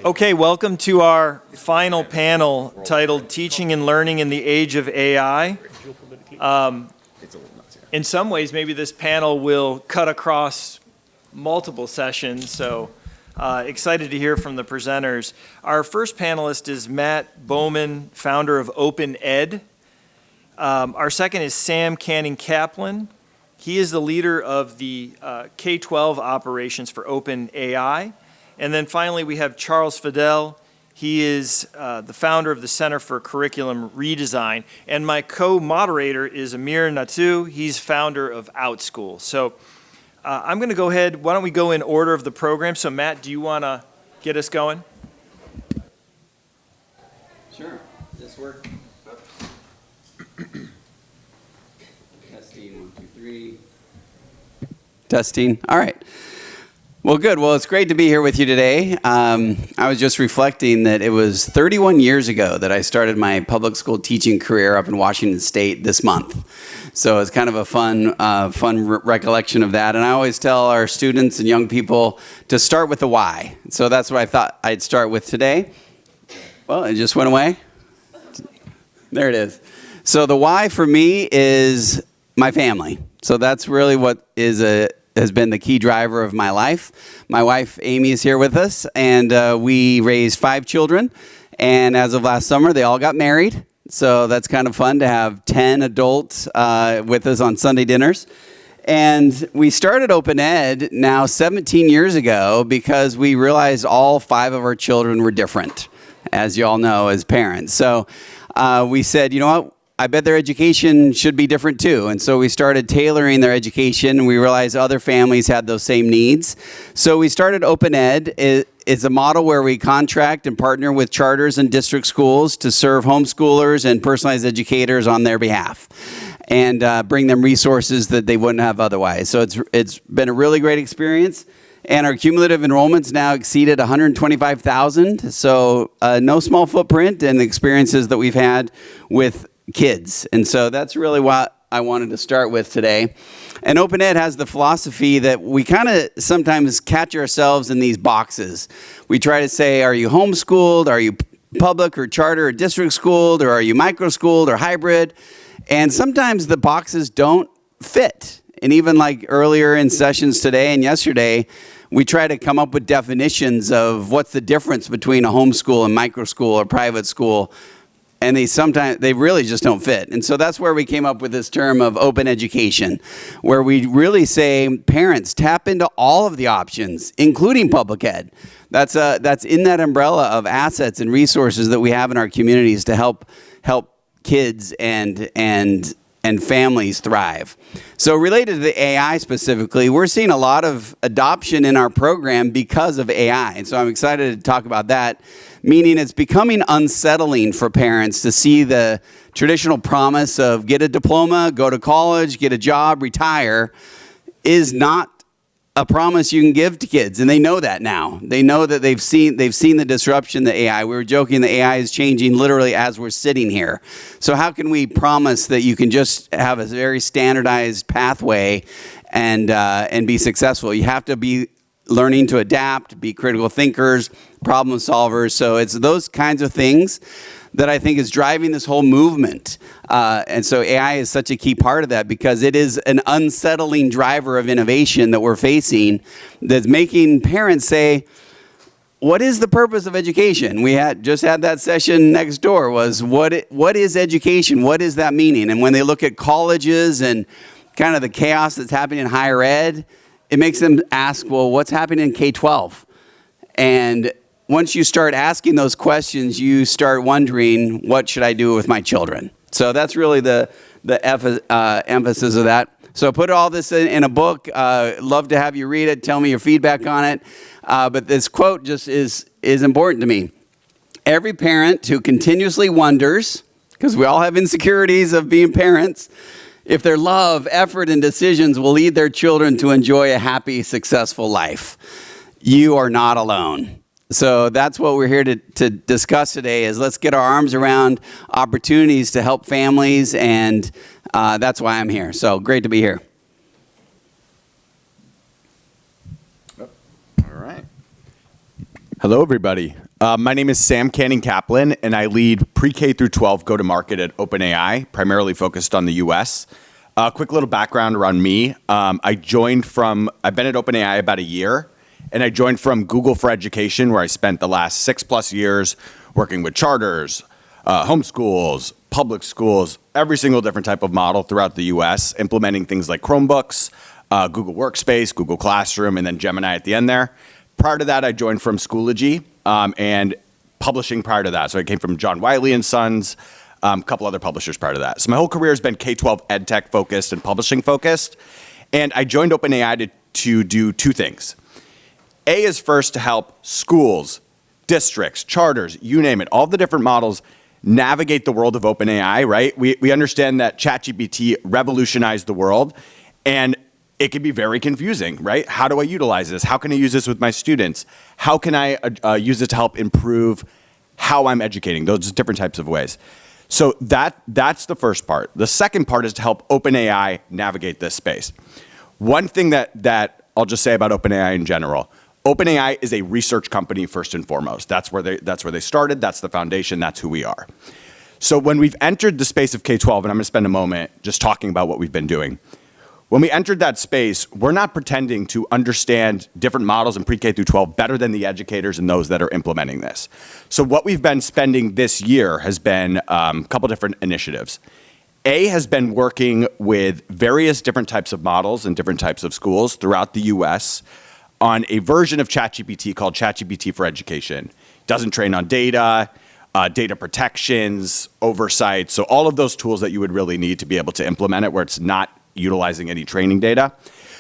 Okay, welcome to our final panel titled Teaching and Learning in the Age of AI. In some ways, maybe this panel will cut across multiple sessions, so excited to hear from the presenters. Our first panelist is Matt Bowman, founder of OpenAI. Our second is Sam Canning-Kaplan. He is the leader of the K-12 operations for OpenAI. And then finally, we have Charles Fadel. He is the founder of the Center for Curriculum Redesign. And my co-moderator is Amir Nathoo. He's founder of Outschool. So I'm going to go ahead. Why don't we go in order of the program? So Matt, do you want to get us going? Sure. Does this work? Testing, 1, 2, 3. Testing. All right. Well, good. Well, it's great to be here with you today. I was just reflecting that it was 31 years ago that I started my public school teaching career up in Washington State this month. So it's kind of a fun recollection of that. And I always tell our students and young people to start with the why. So that's what I thought I'd start with today. Well, it just went away. There it is. So the why for me is my family. So that's really what has been the key driver of my life. My wife, Amy, is here with us, and we raised 5 children. And as of last summer, they all got married. So that's kind of fun to have 10 adults with us on Sunday dinners. And we started OpenAI now 17 years ago because we realized all 5 of our children were different, as you all know, as parents. So we said, you know what? I bet their education should be different too. And so we started tailoring their education, and we realized other families had those same needs. So we started OpenAI. It's a model where we contract and partner with charters and district schools to serve homeschoolers and personalized educators on their behalf, and bring them resources that they wouldn't have otherwise. So it's been a really great experience. And our cumulative enrollments now exceeded 125,000. So no small footprint in the experiences that we've had with kids. And so that's really what I wanted to start with today. And OpenAI has the philosophy that we kind of sometimes catch ourselves in these boxes. We try to say, are you homeschooled? Are you public or charter or district schooled? Or are you micro-schooled or hybrid? And sometimes the boxes don't fit. And even like earlier in sessions today and yesterday, we try to come up with definitions of what's the difference between a homeschool and micro-school or private school. And they really just don't fit. And so that's where we came up with this term of open education, where we really say, parents, tap into all of the options, including public ed. That's in that umbrella of assets and resources that we have in our communities to help kids and families thrive. So related to the AI specifically, we're seeing a lot of adoption in our program because of AI. And so I'm excited to talk about that. Meaning it's becoming unsettling for parents to see the traditional promise of get a diploma, go to college, get a job, retire, is not a promise you can give to kids. And they know that now. They know that they've seen the disruption to AI. We were joking that AI is changing literally as we're sitting here. So how can we promise that you can just have a very standardized pathway and be successful? You have to be learning to adapt, be critical thinkers, problem solvers. So it's those kinds of things that I think is driving this whole movement. And so AI is such a key part of that because it is an unsettling driver of innovation that we're facing that's making parents say, what is the purpose of education? We just had that session next door was what is education? What is that meaning? And when they look at colleges and kind of the chaos that's happening in higher ed, it makes them ask, well, what's happening in K-12? And once you start asking those questions, you start wondering, what should I do with my children? So that's really the emphasis of that. So put all this in a book. Love to have you read it. Tell me your feedback on it. But this quote just is important to me. Every parent who continuously wonders, because we all have insecurities of being parents, if their love, effort, and decisions will lead their children to enjoy a happy, successful life, you are not alone. So that's what we're here to discuss today is let's get our arms around opportunities to help families, and that's why I'm here. So great to be here. All right. Hello, everybody. My name is Sam Canning-Kaplan, and I lead pre-K through 12 go-to-market at OpenAI, primarily focused on the US. Quick little background around me. I've been at OpenAI about a year, and I joined from Google for Education, where I spent the last 6+ years working with charters, homeschools, public schools, every single different type of model throughout the US, implementing things like Chromebooks, Google Workspace, Google Classroom, and then Gemini at the end there. Prior to that, I joined from Schoology and publishing prior to that. So I came from John Wiley & Sons, a couple other publishers prior to that. So my whole career has been K-12 ed tech focused and publishing focused. And I joined OpenAI to do two things. A is first to help schools, districts, charters, you name it, all the different models navigate the world of OpenAI, right? We understand that ChatGPT revolutionized the world, and it can be very confusing, right? How do I utilize this? How can I use this with my students? How can I use it to help improve how I'm educating? Those different types of ways. So that's the first part. The second part is to help OpenAI navigate this space. One thing that I'll just say about OpenAI in general, OpenAI is a research company first and foremost. That's where they started. That's the foundation. That's who we are. So when we've entered the space of K-12, and I'm going to spend a moment just talking about what we've been doing. When we entered that space, we're not pretending to understand different models in pre-K through 12 better than the educators and those that are implementing this. So what we've been spending this year has been a couple different initiatives. A has been working with various different types of models and different types of schools throughout the US on a version of ChatGPT called ChatGPT for Education. Doesn't train on data, data protections, oversight, so all of those tools that you would really need to be able to implement it where it's not utilizing any training data.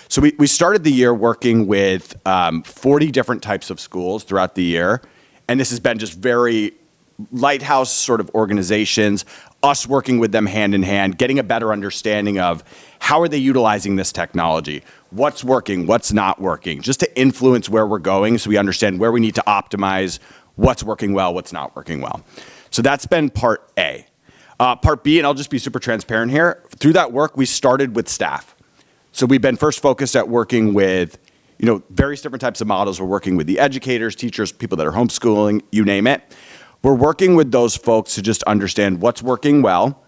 So we started the year working with 40 different types of schools throughout the year. And this has been just very lighthouse sort of organizations, us working with them hand in hand, getting a better understanding of how are they utilizing this technology, what's working, what's not working, just to influence where we're going so we understand where we need to optimize, what's working well, what's not working well. So that's been part A. Part B, and I'll just be super transparent here, through that work, we started with staff. So we've been first focused at working with, various different types of models. We're working with the educators, teachers, people that are homeschooling, you name it. We're working with those folks to just understand what's working well.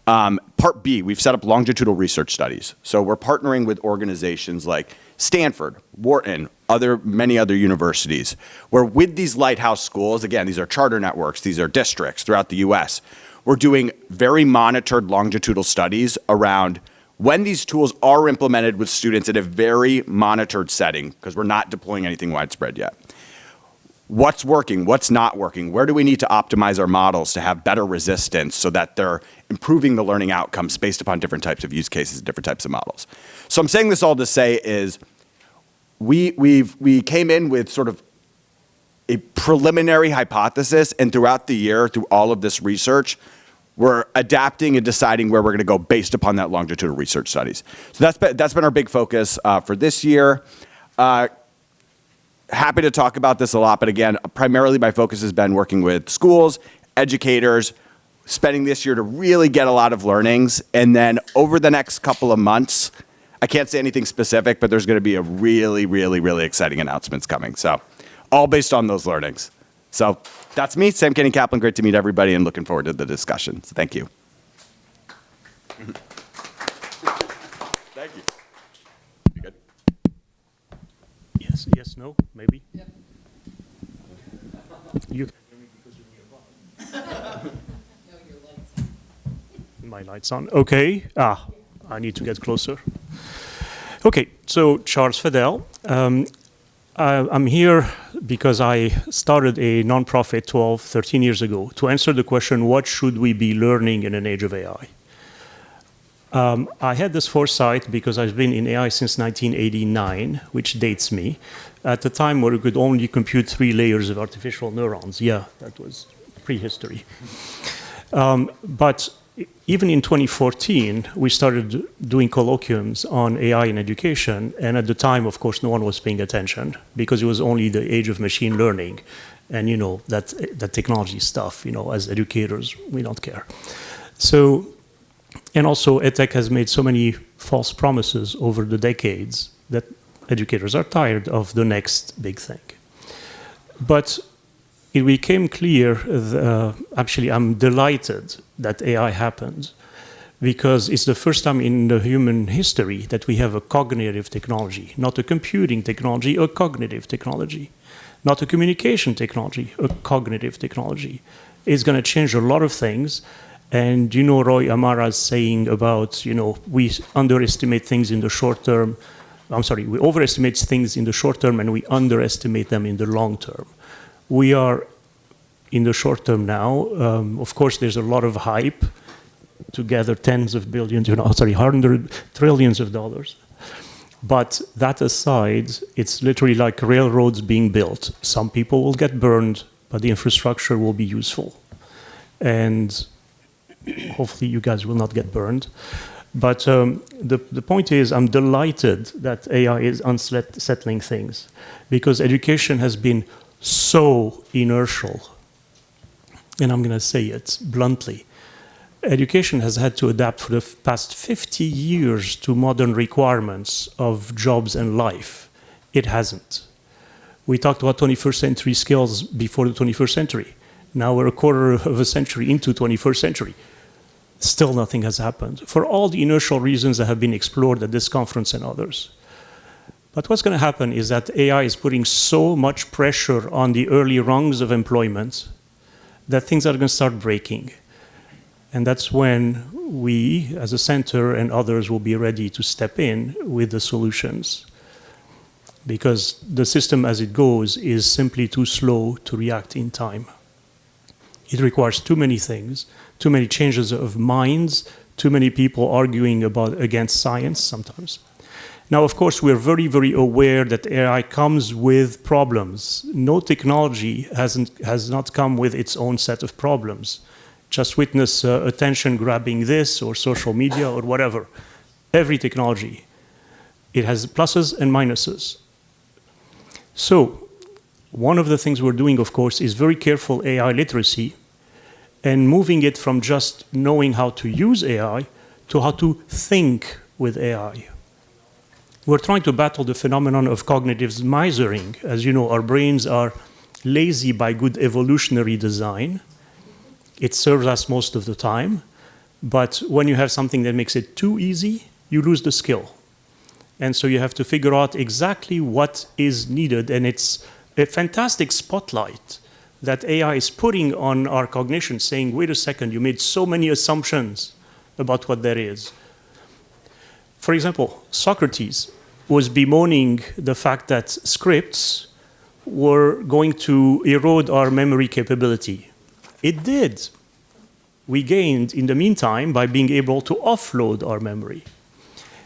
Part B, we've set up longitudinal research studies. So we're partnering with organizations like Stanford, Wharton, many other universities, where with these lighthouse schools, again, these are charter networks, these are districts throughout the US, we're doing very monitored longitudinal studies around when these tools are implemented with students in a very monitored setting, because we're not deploying anything widespread yet. What's working, what's not working, where do we need to optimize our models to have better resistance so that they're improving the learning outcomes based upon different types of use cases, different types of models. So I'm saying this all to say is we came in with sort of a preliminary hypothesis, and throughout the year, through all of this research, we're adapting and deciding where we're going to go based upon that longitudinal research studies. So that's been our big focus for this year. Happy to talk about this a lot, but again, primarily my focus has been working with schools, educators, spending this year to really get a lot of learnings, and then over the next couple of months, I can't say anything specific, but there's going to be a really, really, really exciting announcements coming. So all based on those learnings. So that's me, Sam Canning-Kaplan. Great to meet everybody and looking forward to the discussion. So thank you. Thank you. You good? Yes, no, maybe? Yep. You can hear me because you're nearby. No, your light's on. My light's on. Okay. I need to get closer. Okay, so Charles Fadel. I'm here because I started a nonprofit 12, 13 years ago to answer the question, what should we be learning in an age of AI? I had this foresight because I've been in AI since 1989, which dates me, at the time where we could only compute 3 layers of artificial neurons. Yeah, that was prehistory. But even in 2014, we started doing colloquiums on AI in education, and at the time, of course, no one was paying attention because it was only the age of machine learning, and that technology stuff. As educators, we don't care. So, and also, EdTech has made so many false promises over the decades that educators are tired of the next big thing. But it became clear, actually I'm delighted that AI happened, because it's the first time in the human history that we have a cognitive technology, not a computing technology, a cognitive technology, not a communication technology, a cognitive technology. It's going to change a lot of things. And you know Roy Amara's saying about, we underestimate things in the short term. We overestimate things in the short term and we underestimate them in the long term. We are in the short term now. Of course, there's a lot of hype to gather tens of billions, 100 trillions of dollars. But that aside, it's literally like railroads being built. Some people will get burned, but the infrastructure will be useful. And hopefully you guys will not get burned. But the point is, I'm delighted that AI is unsettling things, because education has been so inertial. And I'm going to say it bluntly. Education has had to adapt for the past 50 years to modern requirements of jobs and life. It hasn't. We talked about 21st century skills before the 21st century. Now we're a quarter of a century into 21st century. Still nothing has happened, for all the inertial reasons that have been explored at this conference and others. But what's going to happen is that AI is putting so much pressure on the early rungs of employment that things are going to start breaking. And that's when we, as a center and others, will be ready to step in with the solutions. Because the system as it goes is simply too slow to react in time. It requires too many things, too many changes of minds, too many people arguing against science sometimes. Now, of course, we're very, very aware that AI comes with problems. No technology has not come with its own set of problems. Just witness attention grabbing this or social media or whatever. Every technology, it has pluses and minuses. So one of the things we're doing, of course, is very careful AI literacy and moving it from just knowing how to use AI to how to think with AI. We're trying to battle the phenomenon of cognitive misering. As you know, our brains are lazy by good evolutionary design. It serves us most of the time. But when you have something that makes it too easy, you lose the skill. And so you have to figure out exactly what is needed. And it's a fantastic spotlight that AI is putting on our cognition, saying, wait a second, you made so many assumptions about what there is. For example, Socrates was bemoaning the fact that scripts were going to erode our memory capability. It did. We gained in the meantime by being able to offload our memory.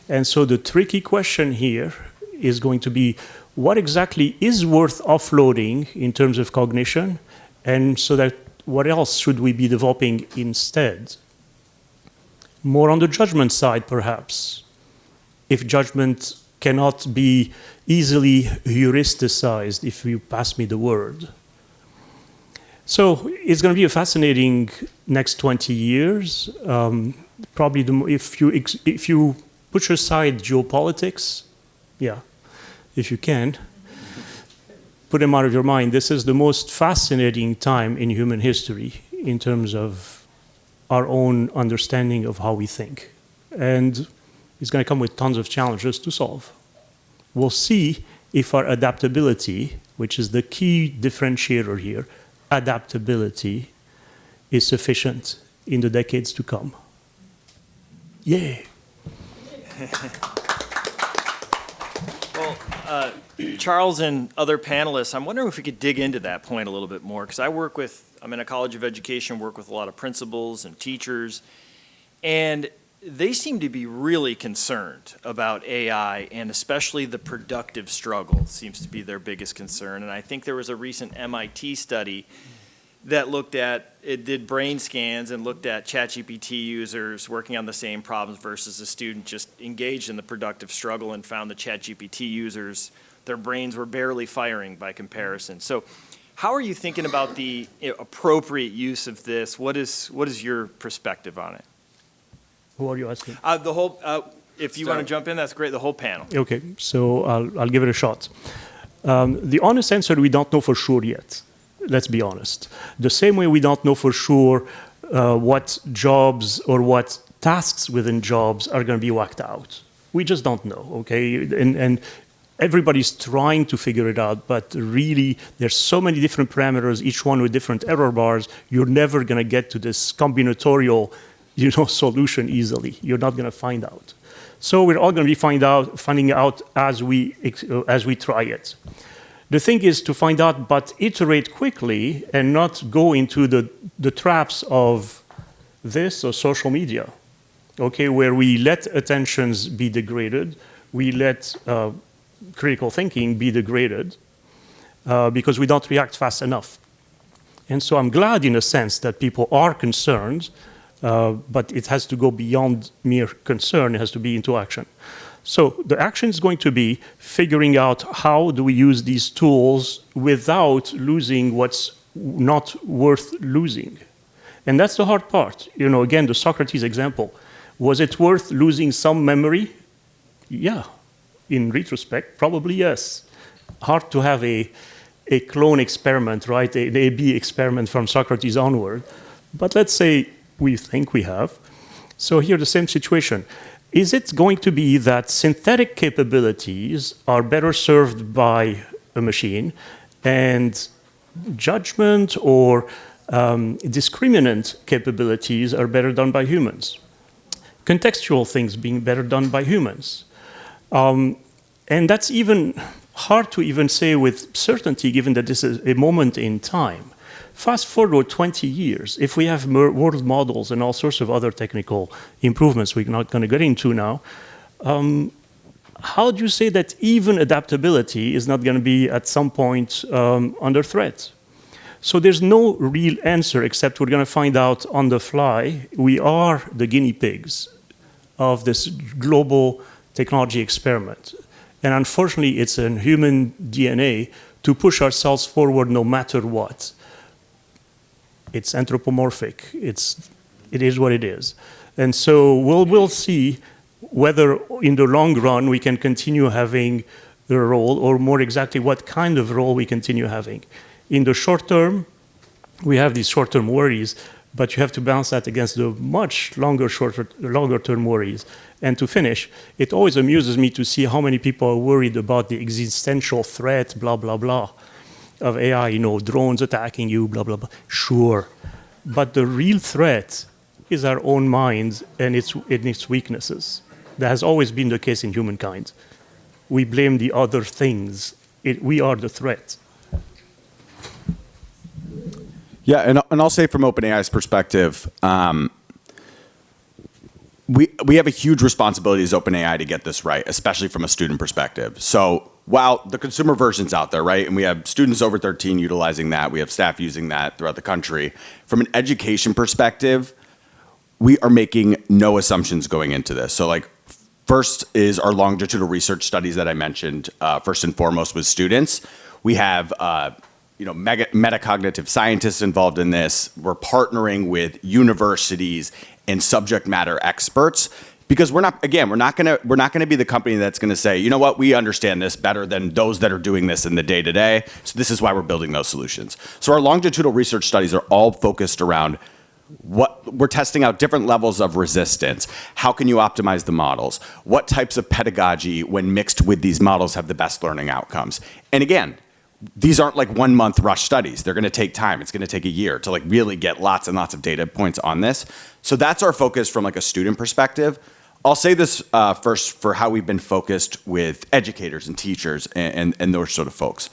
And so the tricky question here is going to be, what exactly is worth offloading in terms of cognition? And so that what else should we be developing instead? More on the judgment side, perhaps. If judgment cannot be easily heuristicized, if you pass me the word. So it's going to be a fascinating next 20 years. Probably if you put aside geopolitics, yeah, if you can, put them out of your mind. This is the most fascinating time in human history in terms of our own understanding of how we think. And it's going to come with tons of challenges to solve. We'll see if our adaptability, which is the key differentiator here, adaptability is sufficient in the decades to come. Yay! Well, Charles and other panelists, I'm wondering if we could dig into that point a little bit more, because I'm in a college of education, work with a lot of principals and teachers, and they seem to be really concerned about AI, and especially the productive struggle seems to be their biggest concern. And I think there was a recent MIT study that did brain scans and looked at ChatGPT users working on the same problems versus a student just engaged in the productive struggle, and found that ChatGPT users, their brains were barely firing by comparison. So how are you thinking about the appropriate use of this? What is your perspective on it? Who are you asking? The whole, if you want to jump in, that's great, the whole panel. Okay, so I'll give it a shot. The honest answer, we don't know for sure yet. Let's be honest. The same way we don't know for sure what jobs or what tasks within jobs are going to be whacked out. We just don't know, okay? And everybody's trying to figure it out, but really, there's so many different parameters, each one with different error bars, you're never going to get to this combinatorial, solution easily. You're not going to find out. So we're all going to be finding out as we try it. The thing is to find out, but iterate quickly and not go into the traps of this or social media, okay, where we let attentions be degraded, we let critical thinking be degraded because we don't react fast enough. And so I'm glad in a sense that people are concerned, but it has to go beyond mere concern, it has to be into action. So the action is going to be figuring out how do we use these tools without losing what's not worth losing. And that's the hard part. Again, the Socrates example. Was it worth losing some memory? Yeah. In retrospect, probably yes. Hard to have a clone experiment, right? An A-B experiment from Socrates onward. But let's say we think we have. So here, the same situation. Is it going to be that synthetic capabilities are better served by a machine and judgment or discriminant capabilities are better done by humans? Contextual things being better done by humans. And that's even hard to even say with certainty, given that this is a moment in time. Fast forward 20 years, if we have world models and all sorts of other technical improvements we're not going to get into now, how do you say that even adaptability is not going to be at some point under threat? So there's no real answer except we're going to find out on the fly. We are the guinea pigs of this global technology experiment. And unfortunately, it's in human DNA to push ourselves forward no matter what. It's anthropomorphic. It is what it is. And so we'll see whether in the long run we can continue having the role, or more exactly what kind of role we continue having. In the short term, we have these short-term worries, but you have to balance that against the much longer-term worries. And to finish, it always amuses me to see how many people are worried about the existential threat, blah, blah, blah, of AI, drones attacking you, blah, blah, blah. Sure. But the real threat is our own minds and its weaknesses. That has always been the case in humankind. We blame the other things. We are the threat. Yeah, and I'll say from OpenAI's perspective, we have a huge responsibility as OpenAI to get this right, especially from a student perspective. So while the consumer version's out there, right, and we have students over 13 utilizing that, we have staff using that throughout the country, from an education perspective, we are making no assumptions going into this. So first is our longitudinal research studies that I mentioned, first and foremost with students. We have metacognitive scientists involved in this. We're partnering with universities and subject matter experts because we're not going to be the company that's going to say, you know what, we understand this better than those that are doing this in the day to day. So this is why we're building those solutions. So our longitudinal research studies are all focused around what we're testing out different levels of resistance. How can you optimize the models? What types of pedagogy, when mixed with these models, have the best learning outcomes? And again, these aren't 1 month rush studies. They're going to take time. It's going to take a year to really get lots and lots of data points on this. So that's our focus from a student perspective. I'll say this first for how we've been focused with educators and teachers and those sort of folks.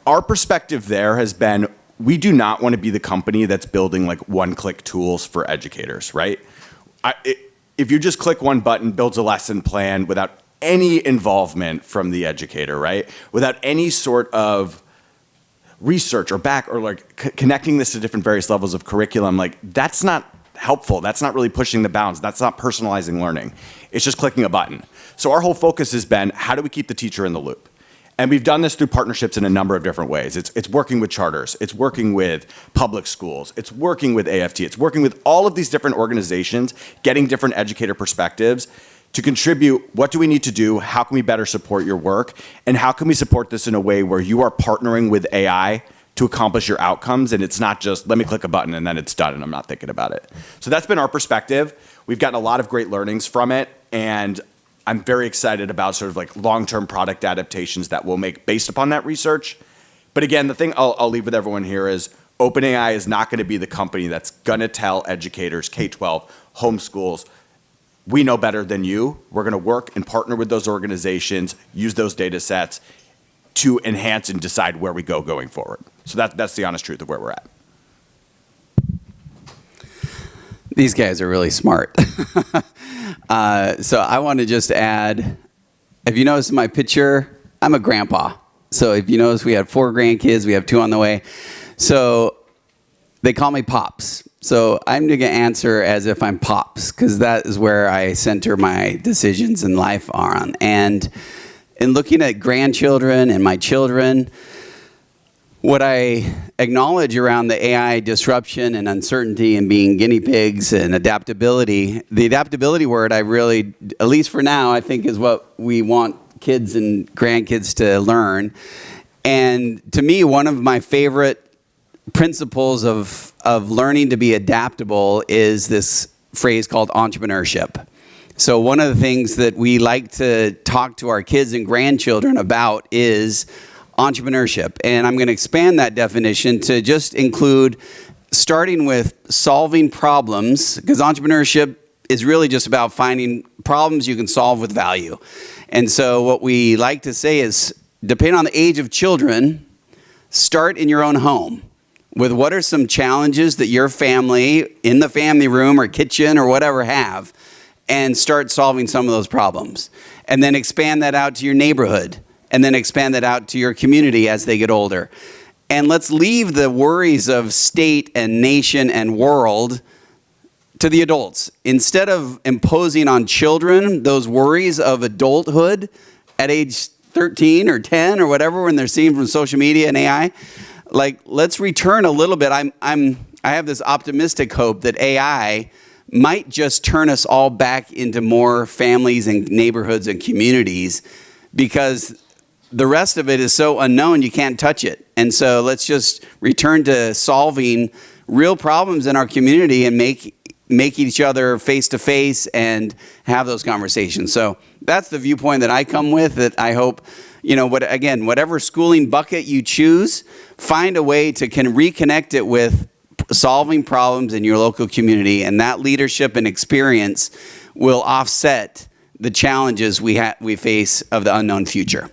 Our perspective there has been, we do not want to be the company that's building one-click tools for educators, right? If you just click one button, builds a lesson plan without any involvement from the educator, right? Without any sort of research or connecting this to different various levels of curriculum, that's not helpful. That's not really pushing the bounds. That's not personalizing learning. It's just clicking a button. So our whole focus has been, how do we keep the teacher in the loop? And we've done this through partnerships in a number of different ways. It's working with charters. It's working with public schools. It's working with AFT. It's working with all of these different organizations, getting different educator perspectives to contribute. What do we need to do? How can we better support your work? And how can we support this in a way where you are partnering with AI to accomplish your outcomes, and it's not just, let me click a button and then it's done and I'm not thinking about it. So that's been our perspective. We've gotten a lot of great learnings from it, and I'm very excited about sort of like long-term product adaptations that we'll make based upon that research. But again, the thing I'll leave with everyone here is OpenAI is not going to be the company that's going to tell educators, K-12, homeschools, we know better than you. We're going to work and partner with those organizations, use those data sets to enhance and decide where we go going forward. So that's the honest truth of where we're at. These guys are really smart. So I want to just add, if you notice in my picture, I'm a grandpa. So if you notice, we had 4 grandkids. We have 2 on the way. So they call me Pops. So I'm going to answer as if I'm Pops, because that is where I center my decisions in life on. And in looking at grandchildren and my children, what I acknowledge around the AI disruption and uncertainty and being guinea pigs and adaptability, the adaptability word I really, at least for now, I think is what we want kids and grandkids to learn. And to me, one of my favorite principles of learning to be adaptable is this phrase called entrepreneurship. So one of the things that we like to talk to our kids and grandchildren about is entrepreneurship. And I'm going to expand that definition to just include starting with solving problems, because entrepreneurship is really just about finding problems you can solve with value. And so what we like to say is, depending on the age of children, start in your own home with what are some challenges that your family in the family room or kitchen or whatever have, and start solving some of those problems. And then expand that out to your neighborhood, and then expand that out to your community as they get older. And let's leave the worries of state and nation and world to the adults. Instead of imposing on children those worries of adulthood at age 13 or 10 or whatever, when they're seeing from social media and AI, like, let's return a little bit. I have this optimistic hope that AI might just turn us all back into more families and neighborhoods and communities, because the rest of it is so unknown you can't touch it. And so let's just return to solving real problems in our community and make each other face to face and have those conversations. So that's the viewpoint that I come with, that I hope, whatever schooling bucket you choose, find a way to reconnect it with solving problems in your local community, and that leadership and experience will offset the challenges we face of the unknown future.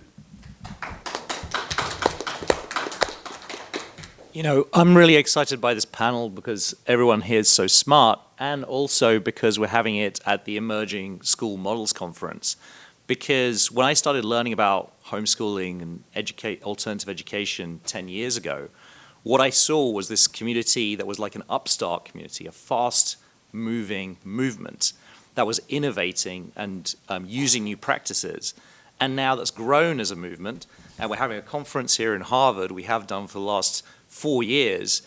I'm really excited by this panel because everyone here is so smart, and also because we're having it at the Emerging School Models Conference. Because when I started learning about homeschooling and alternative education 10 years ago, what I saw was this community that was like an upstart community, a fast-moving movement that was innovating and using new practices. And now that's grown as a movement, and we're having a conference here in Harvard, we have done for the last 4 years.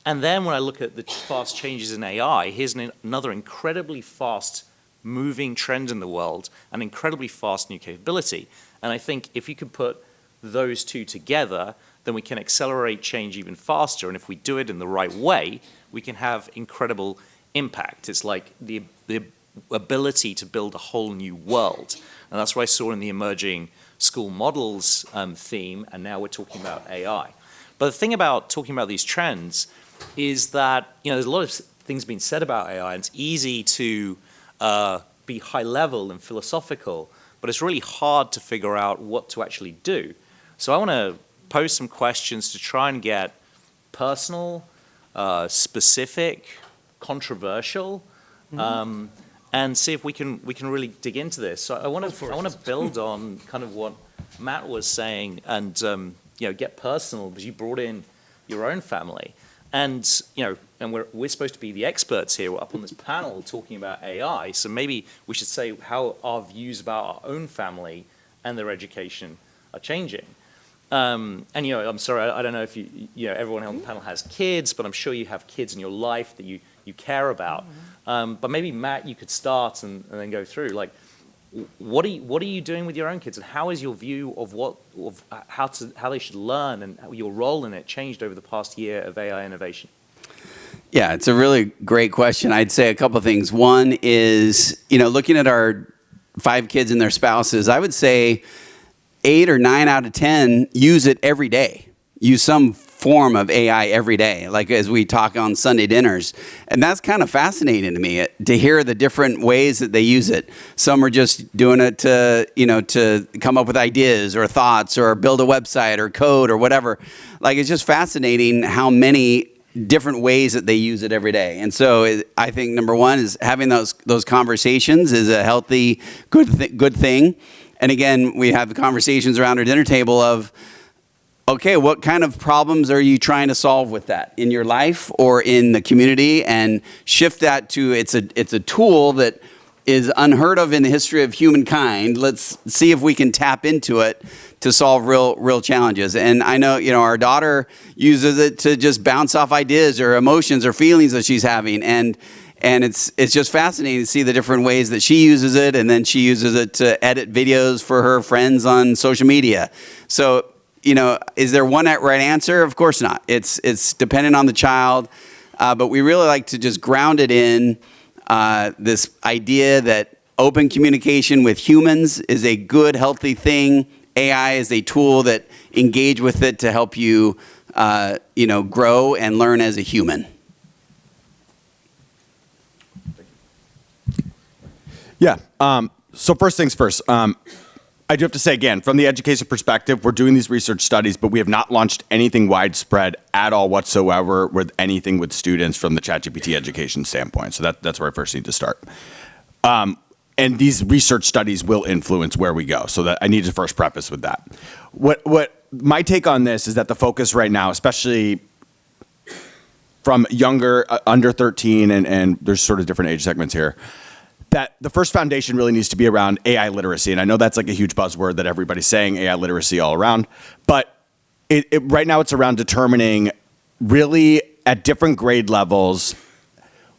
And then when I look at the fast changes in AI, here's another incredibly fast moving trend in the world, an incredibly fast new capability. And I think if you could put those two together, then we can accelerate change even faster. And if we do it in the right way, we can have incredible impact. It's like the ability to build a whole new world. And that's what I saw in the Emerging School Models theme, and now we're talking about AI. But the thing about talking about these trends is that, there's a lot of things being said about AI, and it's easy to be high level and philosophical, but it's really hard to figure out what to actually do. So I want to pose some questions to try and get personal, specific, controversial, and see if we can really dig into this. So I want to build on kind of what Matt was saying, and get personal, because you brought in your own family, and we're supposed to be the experts here. We're up on this panel talking about AI, so maybe we should say how our views about our own family and their education are changing. And I'm sorry, I don't know if everyone on the panel has kids, but I'm sure you have kids in your life that you care about. But maybe Matt, you could start and then go through. Like, what are you doing with your own kids, and how is your view of how they should learn and your role in it changed over the past year of AI innovation? Yeah, it's a really great question. I'd say a couple of things. One is, looking at our 5 kids and their spouses, I would say 8 or 9 out of 10 use it every day. Use some form of AI every day, like as we talk on Sunday dinners. And that's kind of fascinating to me, to hear the different ways that they use it. Some are just doing it to come up with ideas or thoughts or build a website or code or whatever. Like, it's just fascinating how many different ways that they use it every day. And so I think number one is having those conversations is a healthy, good thing. And again, we have the conversations around our dinner table of, okay, what kind of problems are you trying to solve with that in your life or in the community, and shift that to it's a tool that is unheard of in the history of humankind. Let's see if we can tap into it to solve real challenges. And I know, our daughter uses it to just bounce off ideas or emotions or feelings that she's having. And it's just fascinating to see the different ways that she uses it, and then she uses it to edit videos for her friends on social media. So, is there one right answer? Of course not. It's dependent on the child, but we really like to just ground it in this idea that open communication with humans is a good, healthy thing. AI is a tool that engage with it to help you, grow and learn as a human. Yeah. So first things first. I do have to say, again, from the education perspective, we're doing these research studies, but we have not launched anything widespread at all whatsoever with anything with students from the ChatGPT education standpoint. So that's where I first need to start. And these research studies will influence where we go. So that I need to first preface with that. What my take on this is that the focus right now, especially from younger, under 13, and there's sort of different age segments here, that the first foundation really needs to be around AI literacy. And I know that's like a huge buzzword that everybody's saying, AI literacy all around. But right now it's around determining really at different grade levels,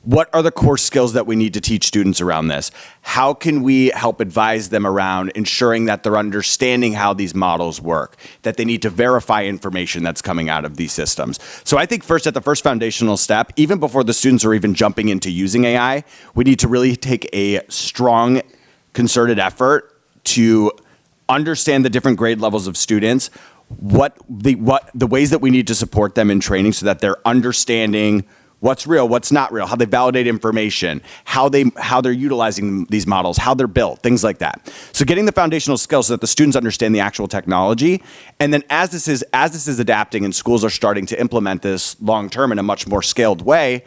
what are the core skills that we need to teach students around this? How can we help advise them around ensuring that they're understanding how these models work, that they need to verify information that's coming out of these systems? So I think first, at the first foundational step, even before the students are even jumping into using AI, we need to really take a strong, concerted effort to understand the different grade levels of students, what the ways that we need to support them in training so that they're understanding what's real, what's not real, how they validate information, how they're utilizing these models, how they're built, things like that. So getting the foundational skills so that the students understand the actual technology, and then as this is adapting and schools are starting to implement this long term in a much more scaled way,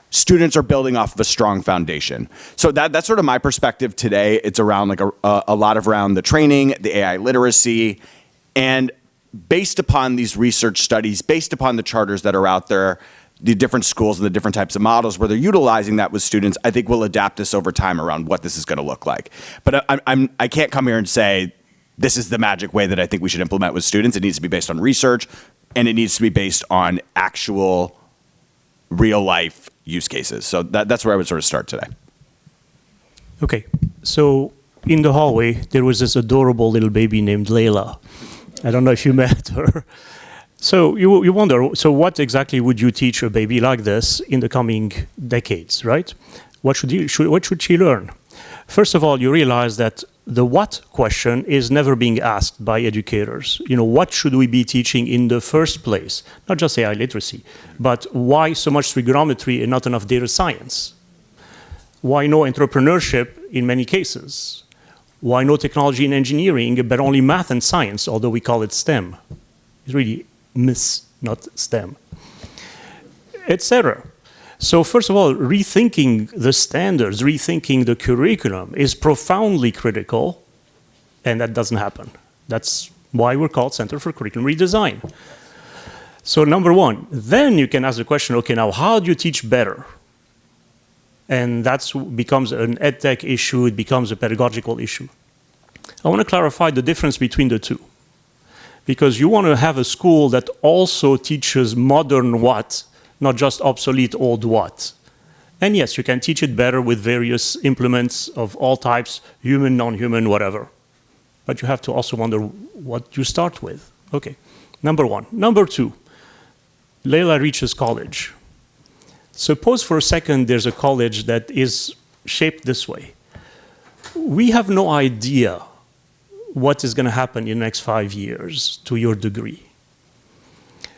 students are building off of a strong foundation. So that's sort of my perspective today. It's around like a lot of around the training, the AI literacy, and based upon these research studies, based upon the charters that are out there, the different schools and the different types of models where they're utilizing that with students, I think we'll adapt this over time around what this is going to look like. But I can't come here and say this is the magic way that I think we should implement with students. It needs to be based on research, and it needs to be based on actual real life use cases. So that's where I would sort of start today. Okay, so in the hallway, there was this adorable little baby named Layla. I don't know if you met her. So you wonder, so what exactly would you teach a baby like this in the coming decades, right? What should she learn? First of all, you realize that the what question is never being asked by educators. What should we be teaching in the first place? Not just AI literacy, but why so much trigonometry and not enough data science? Why no entrepreneurship in many cases? Why no technology and engineering, but only math and science, although we call it STEM? It's really not STEM, etc. So first of all, rethinking the standards, rethinking the curriculum is profoundly critical, and that doesn't happen. That's why we're called Center for Curriculum Redesign. So number one, then you can ask the question, okay, now how do you teach better? And that becomes an edtech issue, it becomes a pedagogical issue. I want to clarify the difference between the two. Because you want to have a school that also teaches modern what, not just obsolete old what. And yes, you can teach it better with various implements of all types, human, non-human, whatever. But you have to also wonder what you start with. Okay, number one. Number two, Layla reaches college. Suppose for a second there's a college that is shaped this way. We have no idea what is going to happen in the next 5 years to your degree.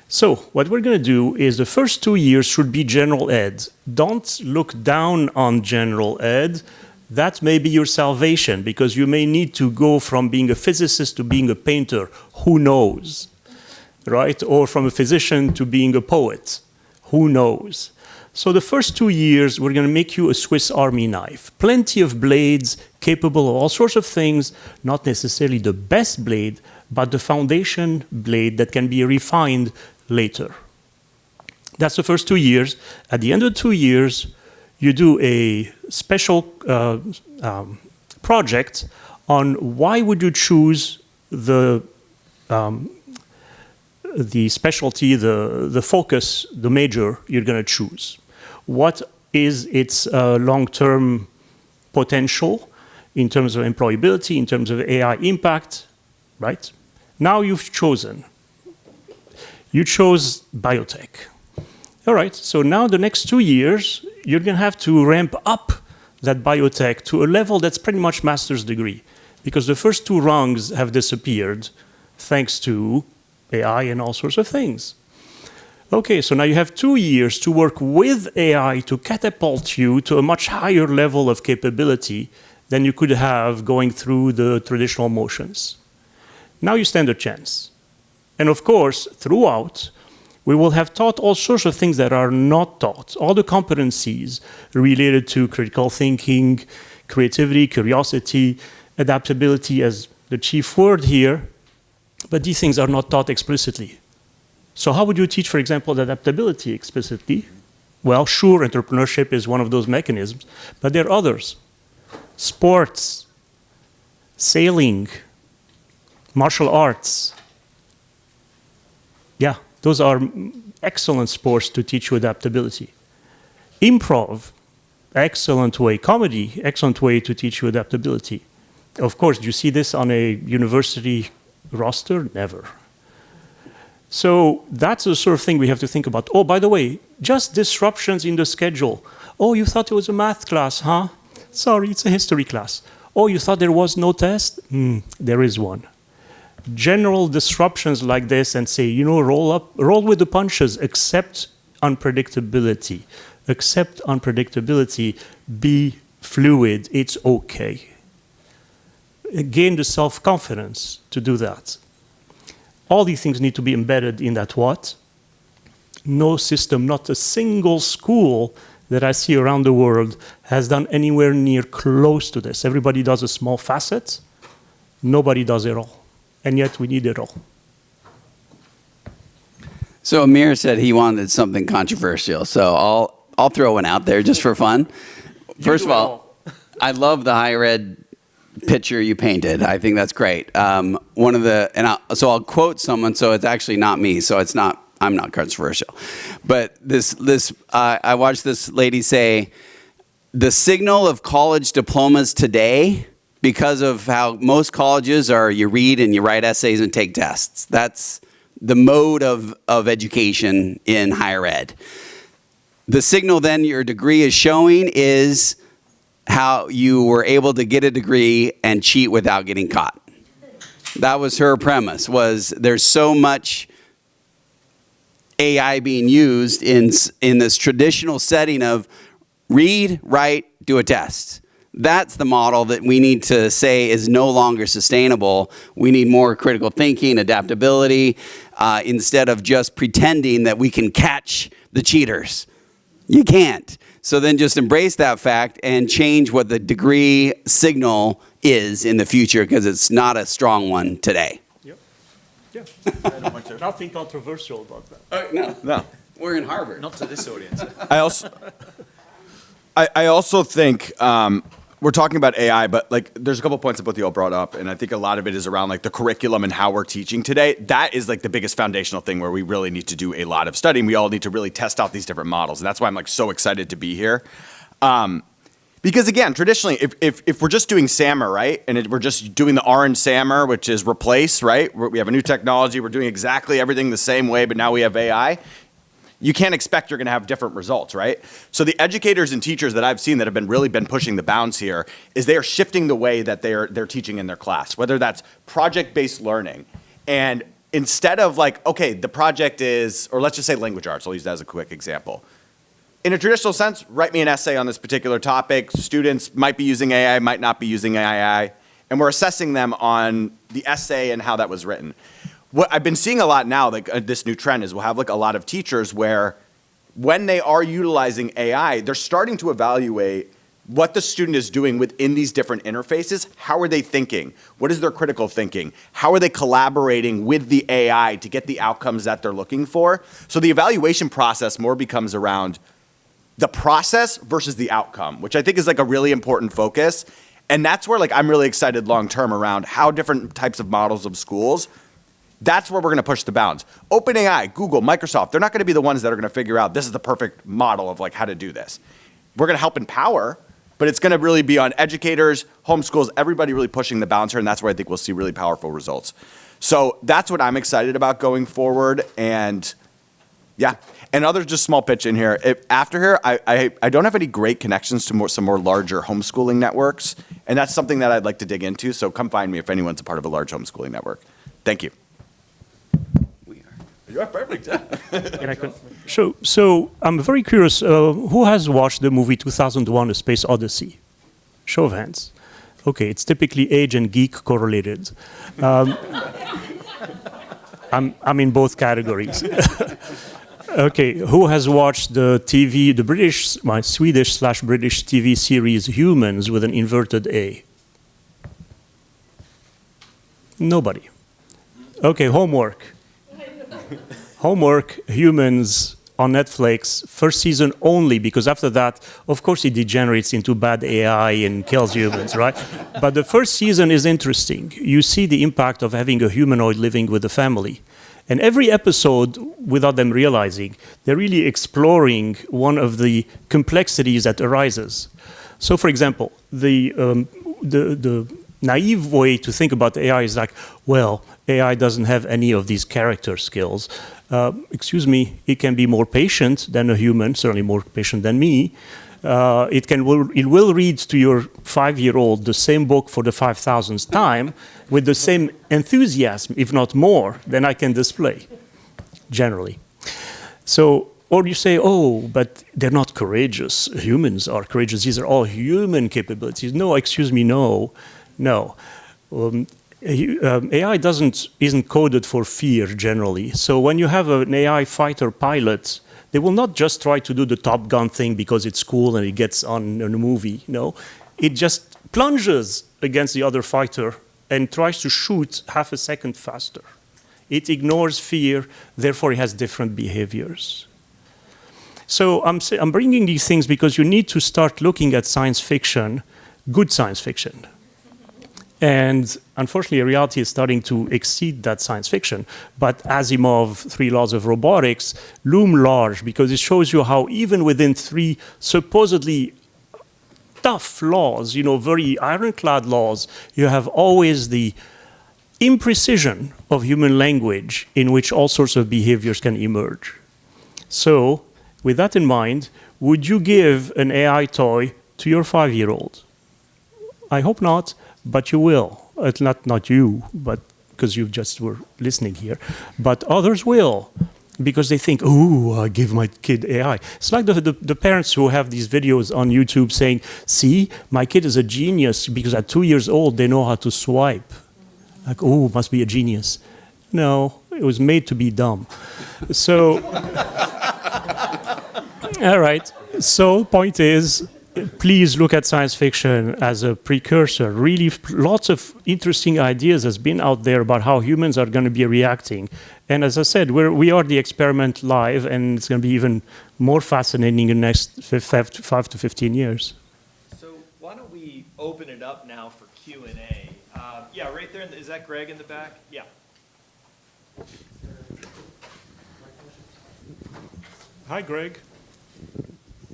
So what we're going to do is the first 2 years should be general ed. Don't look down on general ed. That may be your salvation, because you may need to go from being a physicist to being a painter. Who knows? Right? Or from a physician to being a poet. Who knows? So the first 2 years, we're going to make you a Swiss Army knife. Plenty of blades, capable of all sorts of things, not necessarily the best blade, but the foundation blade that can be refined later. That's the first 2 years. At the end of 2 years, you do a special project on why would you choose the specialty, the focus, the major you're going to choose. What is its long-term potential in terms of employability, in terms of AI impact, right? Now you've chosen. You chose biotech. All right, so now the next 2 years, you're going to have to ramp up that biotech to a level that's pretty much master's degree, because the first two rungs have disappeared thanks to AI and all sorts of things. Okay, so now you have 2 years to work with AI to catapult you to a much higher level of capability than you could have going through the traditional motions. Now you stand a chance. And of course, throughout, we will have taught all sorts of things that are not taught, all the competencies related to critical thinking, creativity, curiosity, adaptability as the chief word here, but these things are not taught explicitly. So how would you teach, for example, adaptability explicitly? Well, sure, entrepreneurship is one of those mechanisms, but there are others. Sports, sailing, martial arts. Yeah, those are excellent sports to teach you adaptability. Improv, excellent way. Comedy, excellent way to teach you adaptability. Of course, do you see this on a university roster? Never. So that's the sort of thing we have to think about. Oh, by the way, just disruptions in the schedule. Oh, you thought it was a math class, huh? Sorry, it's a history class. Oh, you thought there was no test? There is one. General disruptions like this and say, roll with the punches, accept unpredictability. Accept unpredictability, be fluid, it's okay. Gain the self-confidence to do that. All these things need to be embedded in that what? No system, not a single school that I see around the world has done anywhere near close to this. Everybody does a small facet. Nobody does it all. And yet we need it all. So Amir said he wanted something controversial. So I'll throw one out there just for fun. First of all, I love the higher ed picture you painted. I think that's great. So I'll quote someone. So it's actually not me. So I'm not controversial. But I watched this lady say, the signal of college diplomas today, because of how most colleges are, you read and you write essays and take tests. That's the mode of education in higher ed. The signal then your degree is showing is how you were able to get a degree and cheat without getting caught. That was her premise, was there's so much AI being used in this traditional setting of read, write, do a test. That's the model that we need to say is no longer sustainable. We need more critical thinking, adaptability, instead of just pretending that we can catch the cheaters. You can't. So then just embrace that fact and change what the degree signal is in the future, because it's not a strong one today. Yep. Yeah. Nothing controversial about that. No. We're in Harvard. Not to this audience. I also think we're talking about AI, but like there's a couple points that both of you all brought up, and I think a lot of it is around like the curriculum and how we're teaching today. That is like the biggest foundational thing where we really need to do a lot of studying. We all need to really test out these different models, and that's why I'm like so excited to be here. Because again, traditionally, if we're just doing SAMR, right, and we're just doing the orange SAMR, which is replace, right, we have a new technology, we're doing exactly everything the same way, but now we have AI, you can't expect you're going to have different results, right? So the educators and teachers that I've seen that have really been pushing the bounds here is they are shifting the way that they're teaching in their class, whether that's project-based learning. And instead of like, okay, the project is, or let's just say language arts, I'll use that as a quick example. In a traditional sense, write me an essay on this particular topic. Students might be using AI, might not be using AI, and we're assessing them on the essay and how that was written. What I've been seeing a lot now, like this new trend is we'll have like a lot of teachers where when they are utilizing AI, they're starting to evaluate what the student is doing within these different interfaces. How are they thinking? What is their critical thinking? How are they collaborating with the AI to get the outcomes that they're looking for? So the evaluation process more becomes around the process versus the outcome, which I think is like a really important focus. And that's where like I'm really excited long-term around how different types of models of schools, that's where we're going to push the bounds. OpenAI, Google, Microsoft, they're not going to be the ones that are going to figure out this is the perfect model of like how to do this. We're going to help empower, but it's going to really be on educators, homeschools, everybody really pushing the bounds here, and that's where I think we'll see really powerful results. So that's what I'm excited about going forward, and yeah. And others, just small pitch in here. After here, I don't have any great connections to some more larger homeschooling networks, and that's something that I'd like to dig into, so come find me if anyone's a part of a large homeschooling network. Thank you. You are perfect. So I'm very curious, who has watched the movie 2001: A Space Odyssey? Show of hands. Okay, it's typically age and geek correlated. I'm in both categories. Okay, who has watched the my Swedish/British TV series Humans with an inverted A? Nobody. Okay, homework. Homework, Humans on Netflix, first season only, because after that, of course, it degenerates into bad AI and kills humans, right? But the first season is interesting. You see the impact of having a humanoid living with a family. And every episode, without them realizing, they're really exploring one of the complexities that arises. So, for example, the naive way to think about AI is like, well, AI doesn't have any of these character skills. Excuse me, it can be more patient than a human, certainly more patient than me. It will read to your 5-year-old the same book for the 5,000th time with the same enthusiasm, if not more, than I can display, generally. So, or you say, oh, but they're not courageous. Humans are courageous. These are all human capabilities. No, excuse me, no. AI isn't coded for fear, generally. So when you have an AI fighter pilot, they will not just try to do the Top Gun thing because it's cool and it gets on in a movie. No, it just plunges against the other fighter and tries to shoot half a second faster. It ignores fear, therefore it has different behaviors. So I'm bringing these things because you need to start looking at science fiction, good science fiction. And unfortunately, reality is starting to exceed that science fiction. But Asimov's 3 laws of robotics loom large because it shows you how even within 3 supposedly tough laws, very ironclad laws, you have always the imprecision of human language in which all sorts of behaviors can emerge. So, with that in mind, would you give an AI toy to your 5-year-old? I hope not. But you will. Not you, but because you just were listening here. But others will, because they think, oh, I give my kid AI. It's like the parents who have these videos on YouTube saying, see, my kid is a genius because at 2 years old, they know how to swipe. Like, oh, must be a genius. No, it was made to be dumb. So, all right. So, point is, please look at science fiction as a precursor. Really, lots of interesting ideas has been out there about how humans are going to be reacting. And as I said, we are the experiment live, and it's going to be even more fascinating in the next 5 to 15 years. So why don't we open it up now for Q&A? Yeah, right there. Is that Greg in the back? Yeah. Hi, Greg.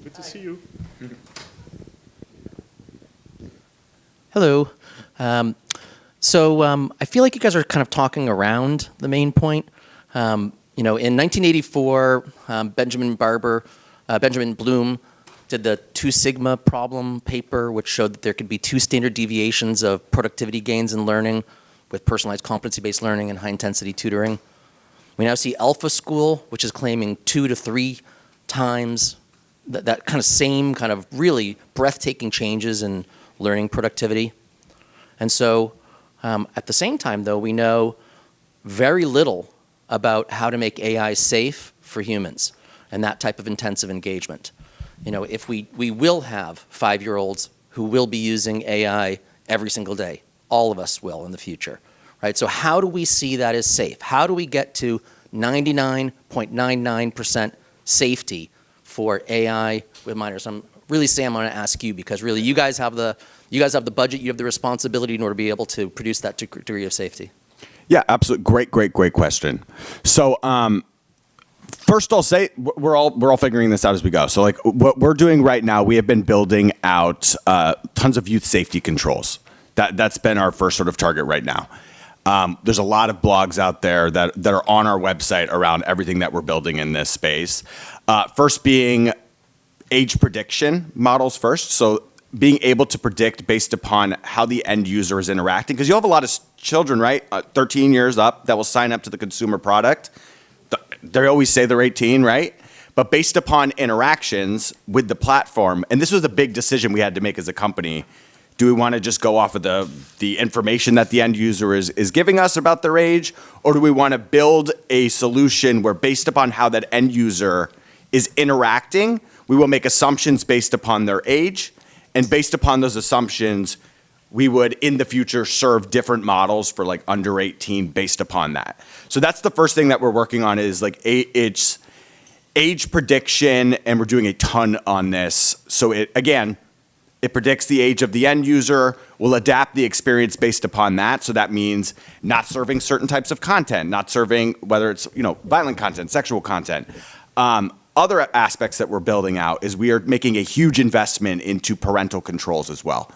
Good to see you. Hello. I feel like you guys are kind of talking around the main point. In 1984, Benjamin Bloom did the 2 sigma problem paper, which showed that there could be 2 standard deviations of productivity gains in learning with personalized competency-based learning and high-intensity tutoring. We now see Alpha School, which is claiming 2 to 3 times that kind of same kind of really breathtaking changes in learning productivity. And so at the same time, though, we know very little about how to make AI safe for humans and that type of intensive engagement. If we will have 5-year-olds who will be using AI every single day. All of us will in the future, right? So how do we see that as safe? How do we get to 99.99% safety for AI with minors? Really, Sam, I want to ask you, because really you guys have the budget, you have the responsibility in order to be able to produce that degree of safety. Yeah, absolutely. Great question. So, first I'll say we're all figuring this out as we go. So, like what we're doing right now, we have been building out tons of youth safety controls. That's been our first sort of target right now. There's a lot of blogs out there that are on our website around everything that we're building in this space. First being age prediction models first. So being able to predict based upon how the end user is interacting. Because you have a lot of children, right? 13 years up that will sign up to the consumer product. They always say they're 18, right? But based upon interactions with the platform, and this was a big decision we had to make as a company. Do we want to just go off of the information that the end user is giving us about their age? Or do we want to build a solution where based upon how that end user is interacting, we will make assumptions based upon their age, and based upon those assumptions, we would in the future serve different models for like under 18 based upon that. So that's the first thing that we're working on is like it's age prediction, and we're doing a ton on this. So it predicts the age of the end user, will adapt the experience based upon that. So that means not serving certain types of content, not serving whether it's violent content, sexual content. Other aspects that we're building out is we are making a huge investment into parental controls as well.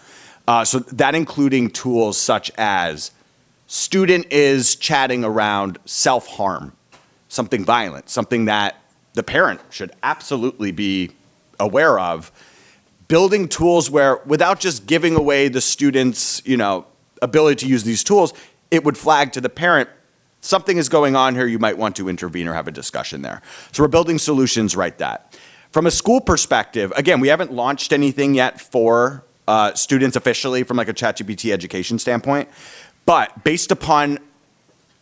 So that including tools such as student is chatting around self-harm, something violent, something that the parent should absolutely be aware of. Building tools where without just giving away the student's ability to use these tools, it would flag to the parent, something is going on here, you might want to intervene or have a discussion there. So we're building solutions right that. From a school perspective, again, we haven't launched anything yet for students officially from like a ChatGPT education standpoint, but based upon,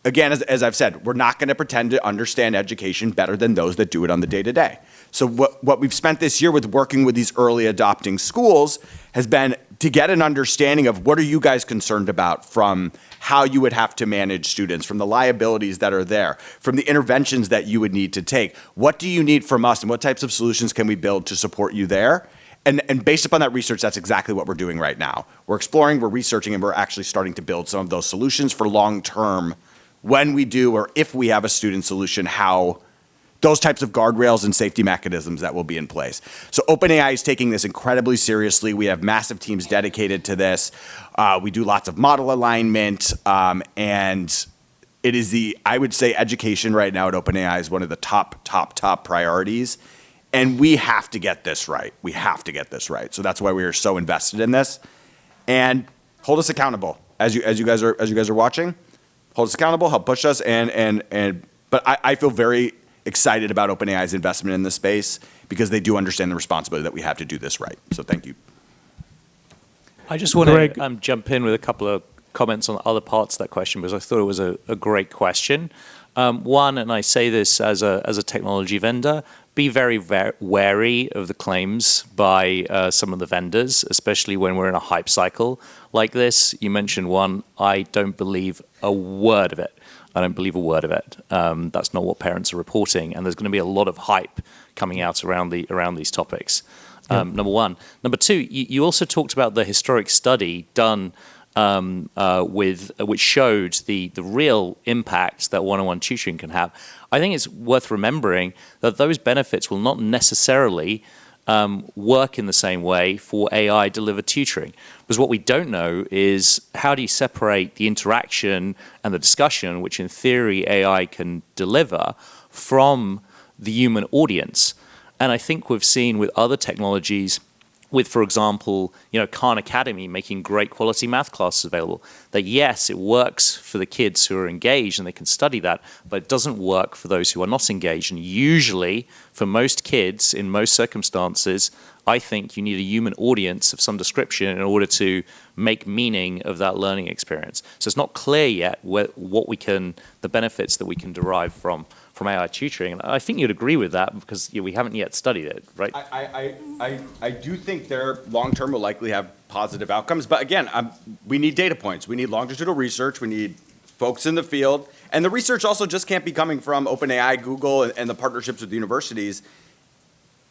again, as I've said, we're not going to pretend to understand education better than those that do it on the day-to-day. So what we've spent this year with working with these early adopting schools has been to get an understanding of what are you guys concerned about from how you would have to manage students, from the liabilities that are there, from the interventions that you would need to take. What do you need from us and what types of solutions can we build to support you there? And based upon that research, that's exactly what we're doing right now. We're exploring, we're researching, and we're actually starting to build some of those solutions for long-term when we do or if we have a student solution, how those types of guardrails and safety mechanisms that will be in place. So OpenAI is taking this incredibly seriously. We have massive teams dedicated to this. We do lots of model alignment, and it is I would say education right now at OpenAI is one of the top priorities. And we have to get this right. We have to get this right. So that's why we are so invested in this. And hold us accountable as you guys are watching. Hold us accountable, help push us, but I feel very excited about OpenAI's investment in this space because they do understand the responsibility that we have to do this right. So thank you. I just want to jump in with a couple of comments on other parts of that question because I thought it was a great question. One, and I say this as a technology vendor, be very, very wary of the claims by some of the vendors, especially when we're in a hype cycle like this. You mentioned one. I don't believe a word of it. I don't believe a word of it. That's not what parents are reporting, and there's going to be a lot of hype coming out around these topics. Number one. Number two, you also talked about the historic study done which showed the real impact that one-on-one tutoring can have. I think it's worth remembering that those benefits will not necessarily work in the same way for AI delivered tutoring. Because what we don't know is how do you separate the interaction and the discussion, which in theory AI can deliver, from the human audience. And I think we've seen with other technologies, with, for example, Khan Academy making great quality math classes available, that yes, it works for the kids who are engaged and they can study that, but it doesn't work for those who are not engaged. And usually, for most kids, in most circumstances, I think you need a human audience of some description in order to make meaning of that learning experience. So it's not clear yet the benefits that we can derive from AI tutoring. And I think you'd agree with that because we haven't yet studied it, right? I do think their long-term will likely have positive outcomes. But again, we need data points. We need longitudinal research. We need folks in the field. And the research also just can't be coming from OpenAI, Google, and the partnerships with the universities.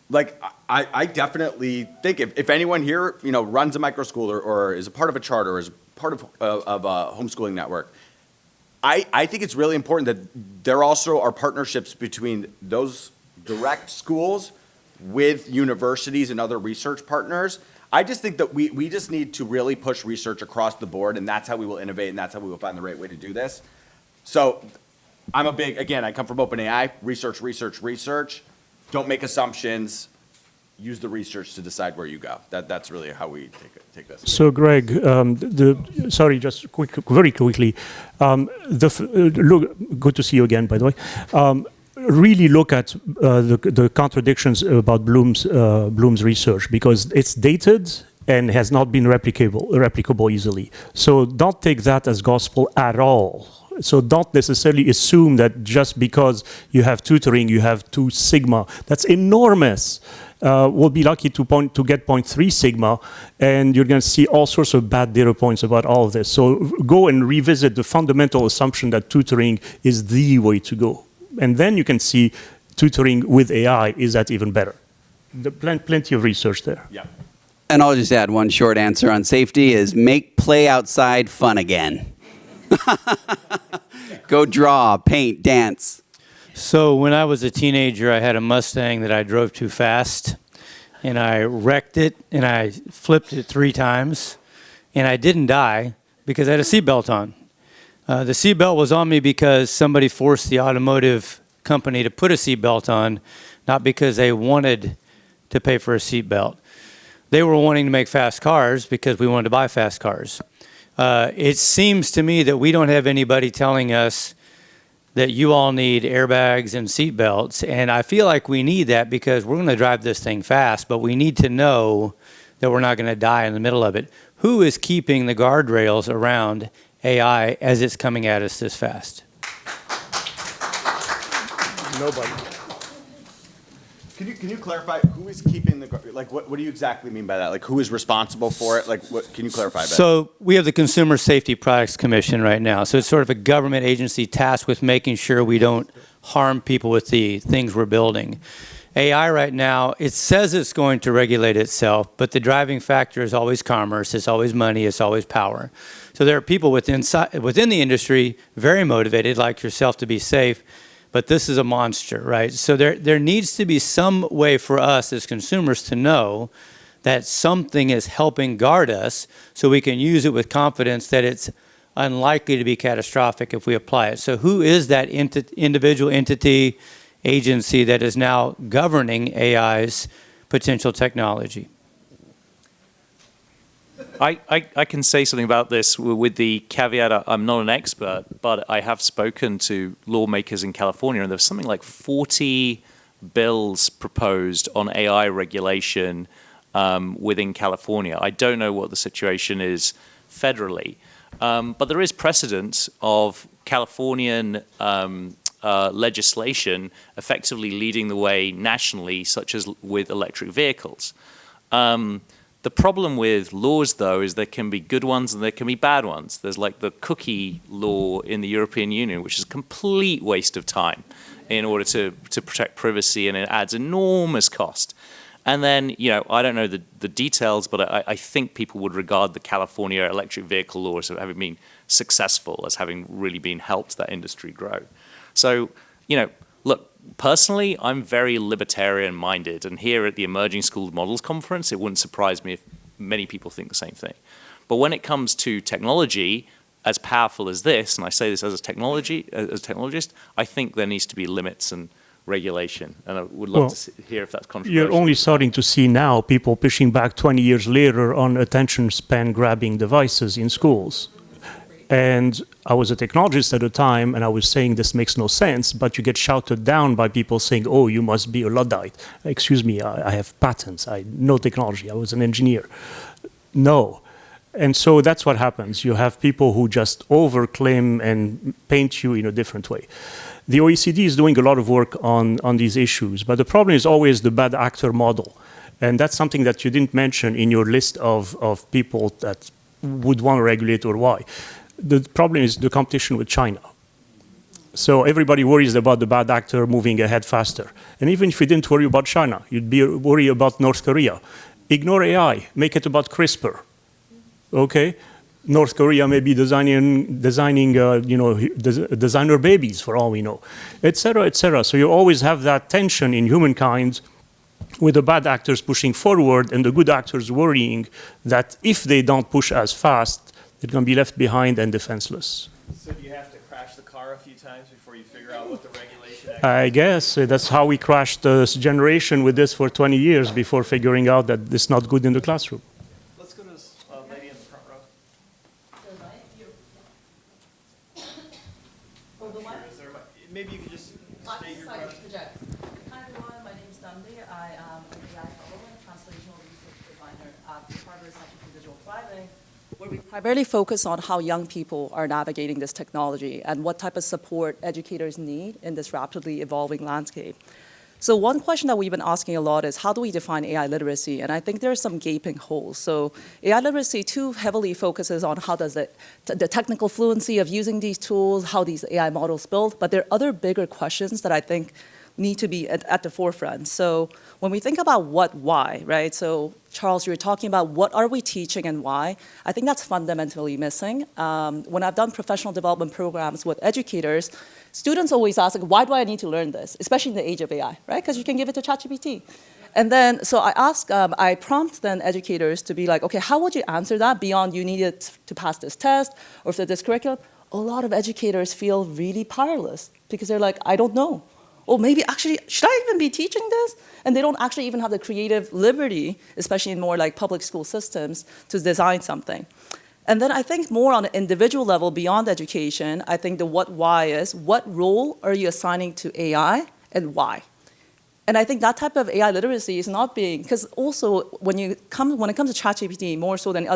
Like, I definitely think if anyone here, runs a micro school or is a part of a charter or is part of a homeschooling network, I think it's really important that there also are partnerships between those direct schools with universities and other research partners. I just think that we just need to really push research across the board, and that's how we will innovate, and that's how we will find the right way to do this. So I come from OpenAI, research. Don't make assumptions. Use the research to decide where you go. That's really how we take this. So, Greg, just very quickly. Good to see you again, by the way. Really look at the contradictions about Bloom's research, because it's dated and has not been replicable easily. So don't take that as gospel at all. So don't necessarily assume that just because you have tutoring, you have 2 sigma. That's enormous. We'll be lucky to get 0.3 sigma, and you're going to see all sorts of bad data points about all of this. So go and revisit the fundamental assumption that tutoring is the way to go. And then you can see tutoring with AI, is that even better? Plenty of research there. Yeah. And I'll just add one short answer on safety is make play outside fun again. Go draw, paint, dance. So when I was a teenager, I had a Mustang that I drove too fast, and I wrecked it, and I flipped it 3 times, and I didn't die because I had a seatbelt on. The seatbelt was on me because somebody forced the automotive company to put a seatbelt on, not because they wanted to pay for a seatbelt. They were wanting to make fast cars because we wanted to buy fast cars. It seems to me that we don't have anybody telling us that you all need airbags and seatbelts, and I feel like we need that because we're going to drive this thing fast, but we need to know that we're not going to die in the middle of it. Who is keeping the guardrails around AI as it's coming at us this fast? Nobody. Can you clarify who is keeping the what do you exactly mean by that? Like, who is responsible for it? Can you clarify that? So we have the Consumer Safety Products Commission right now. So it's sort of a government agency tasked with making sure we don't harm people with the things we're building. AI right now, it says it's going to regulate itself, but the driving factor is always commerce, it's always money, it's always power. So there are people within the industry very motivated, like yourself, to be safe, but this is a monster, right? So there needs to be some way for us as consumers to know that something is helping guard us so we can use it with confidence that it's unlikely to be catastrophic if we apply it. So who is that individual entity, agency that is now governing AI's potential technology? I can say something about this with the caveat I'm not an expert, but I have spoken to lawmakers in California, and there's something like 40 bills proposed on AI regulation within California. I don't know what the situation is federally, but there is precedent of Californian legislation effectively leading the way nationally, such as with electric vehicles. The problem with laws, though, is there can be good ones and there can be bad ones. There's like the cookie law in the European Union, which is a complete waste of time in order to protect privacy, and it adds enormous cost. And then, I don't know the details, but I think people would regard the California electric vehicle laws as having been successful, as having really been helped that industry grow. So, look, personally, I'm very libertarian-minded, and here at the Emerging School Models Conference, it wouldn't surprise me if many people think the same thing. But when it comes to technology, as powerful as this, and I say this as a technologist, I think there needs to be limits and regulation, and I would love to hear if that's controversial. You're only starting to see now people pushing back 20 years later on attention span grabbing devices in schools. And I was a technologist at the time, and I was saying this makes no sense, but you get shouted down by people saying, oh, you must be a Luddite. Excuse me, I have patents, I know technology, I was an engineer. No. And so that's what happens. You have people who just overclaim and paint you in a different way. The OECD is doing a lot of work on these issues, but the problem is always the bad actor model. And that's something that you didn't mention in your list of people that would want to regulate or why. The problem is the competition with China. So everybody worries about the bad actor moving ahead faster. And even if you didn't worry about China, you'd be worried about North Korea. Ignore AI, make it about CRISPR. Okay? North Korea may be designing designer babies for all we know, et cetera, et cetera. So you always have that tension in humankind with the bad actors pushing forward and the good actors worrying that if they don't push as fast, they're going to be left behind and defenseless. So do you have to crash the car a few times before you figure out what the regulation actually I guess that's how we crashed this generation with this for 20 years before figuring out that it's not good in the classroom. Let's go to this lady in the front row. Is there a mic? Maybe you could just state your question. Hi everyone, my name is Dundee. I am an AI fellow and translational research designer at the Harvard Center for Digital Thriving, where we primarily focus on how young people are navigating this technology and what type of support educators need in this rapidly evolving landscape. So one question that we've been asking a lot is, how do we define AI literacy? And I think there are some gaping holes. So AI literacy too heavily focuses on how does the technical fluency of using these tools, how these AI models build, but there are other bigger questions that I think need to be at the forefront. So when we think about what, why, right? So Charles, you were talking about what are we teaching and why. I think that's fundamentally missing. When I've done professional development programs with educators, students always ask, like, why do I need to learn this? Especially in the age of AI, right? Because you can give it to ChatGPT. And then, so I prompt then educators to be like, okay, how would you answer that beyond you needed to pass this test or for this curriculum? A lot of educators feel really powerless because they're like, I don't know. Or maybe actually, should I even be teaching this? And they don't actually even have the creative liberty, especially in more like public school systems, to design something. And then I think more on an individual level beyond education, I think the what, why is, what role are you assigning to AI and why? And I think that type of AI literacy is not being, because also when it comes to ChatGPT, more so than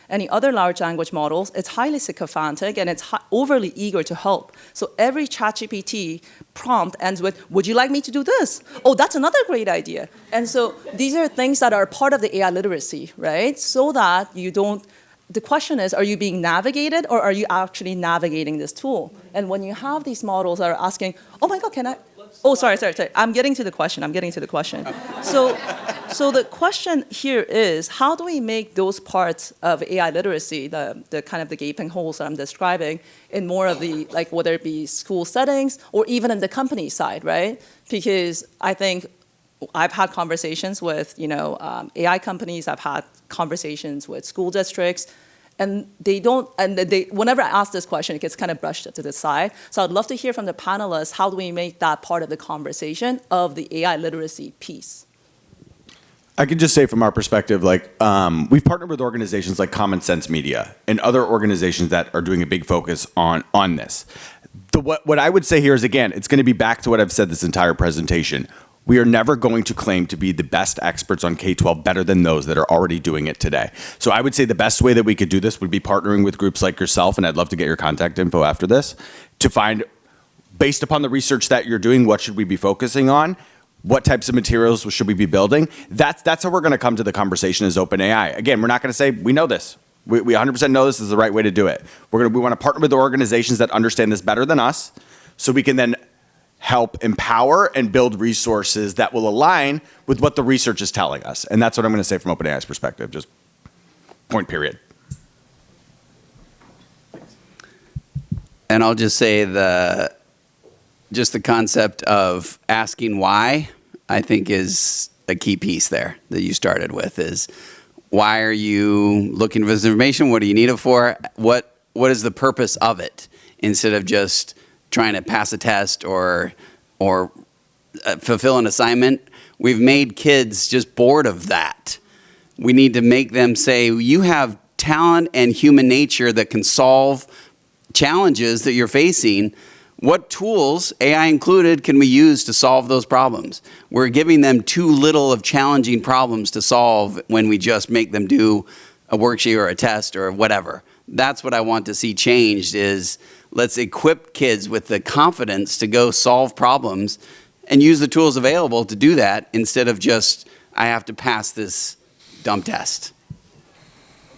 any other large language models, it's highly sycophantic and it's overly eager to help. So every ChatGPT prompt ends with, would you like me to do this? Oh, that's another great idea. And so these are things that are part of the AI literacy, right? So that you don't, the question is, are you being navigated or are you actually navigating this tool? And when you have these models that are asking, oh my God, can I? Oh, sorry. I'm getting to the question. So the question here is, how do we make those parts of AI literacy, the kind of the gaping holes that I'm describing, in more of the, like, whether it be school settings or even in the company side, right? Because I think I've had conversations with, AI companies, I've had conversations with school districts, and whenever I ask this question, it gets kind of brushed to the side. So I'd love to hear from the panelists, how do we make that part of the conversation of the AI literacy piece? I can just say from our perspective, like, we've partnered with organizations like Common Sense Media and other organizations that are doing a big focus on this. What I would say here is, again, it's going to be back to what I've said this entire presentation. We are never going to claim to be the best experts on K-12 better than those that are already doing it today. So I would say the best way that we could do this would be partnering with groups like yourself, and I'd love to get your contact info after this, to find, based upon the research that you're doing, what should we be focusing on? What types of materials should we be building? That's how we're going to come to the conversation as OpenAI. Again, we're not going to say, we know this. We 100% know this is the right way to do it. We want to partner with the organizations that understand this better than us, so we can then help empower and build resources that will align with what the research is telling us. And that's what I'm going to say from OpenAI's perspective, just point period. And I'll just say just the concept of asking why, I think, is a key piece there that you started with. Is why are you looking for this information? What do you need it for? What is the purpose of it? Instead of just trying to pass a test or fulfill an assignment, we've made kids just bored of that. We need to make them say, you have talent and human nature that can solve challenges that you're facing. What tools, AI included, can we use to solve those problems? We're giving them too little of challenging problems to solve when we just make them do a worksheet or a test or whatever. That's what I want to see changed is let's equip kids with the confidence to go solve problems and use the tools available to do that instead of just, I have to pass this dumb test.